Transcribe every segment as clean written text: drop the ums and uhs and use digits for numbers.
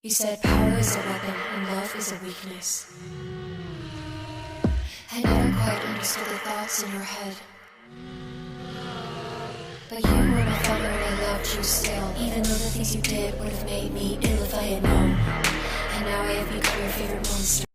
You said power is a weapon and love is a weakness. I never quite understood the thoughts in your head. But you were my father and I loved you still, even though the things you did would have made me ill if I had known. And now I have become your favorite monster.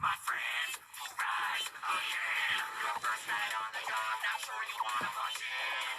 My friends, who rise again. Your first night on the job, not sure you wanna punch in.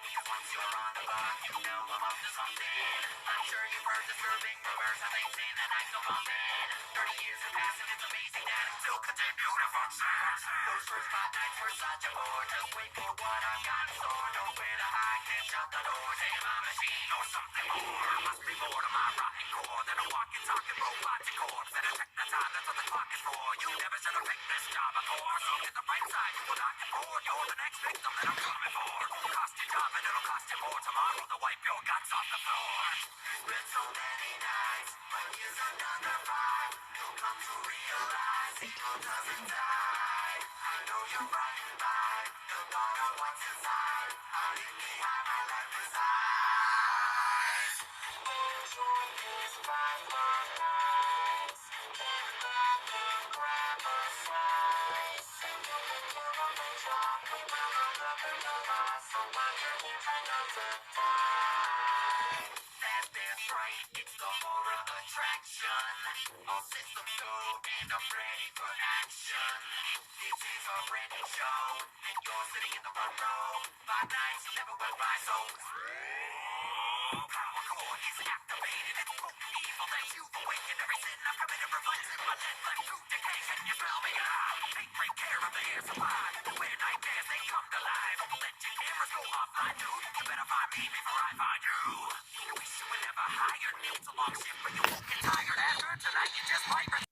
Because once you're on the clock, you know I'm up to something. I'm sure you've heard disturbing rumors of things in the night of bumping. 30 years have passed and it's amazing that it still continue to function. Those first 5 nights were such a bore. Just wait for what I've got in store. Know where to hide, can't shut the doors. Am I a machine or something more? Must be more to my rotten core than a walking, talking robotic corpse. And a check the time, that's what the clock is for. You never should have picked this job before. So get the right side, you will not get bored. You're the next victim that I'm coming for. Cost your job and it'll cost you more tomorrow to wipe your guts off the floor. There's been so many nights, but here's another five. You'll come to realize evil doesn't die. I know you're running by the thought of what's inside. Hiding behind my life resides. These 5 long nights, grab a slice. You're on the job, we will love in the loss. So while you're here, try not to die. That's right, it's the horror attraction. All systems go and I'm ready for action. This is a British show, and you're sitting in the front row. 5 nights never went by so. Power core is activated. It's potent evil that you've awakened. Every sin I've committed reflects in my dead left to decay. Can you smell me? Take great care of the air supply. When nightmares they come to life. Let your cameras go offline, dude. You better find me before I find you. You wish you were never hired. It's a long shift, but you won't get tired after tonight. You just might.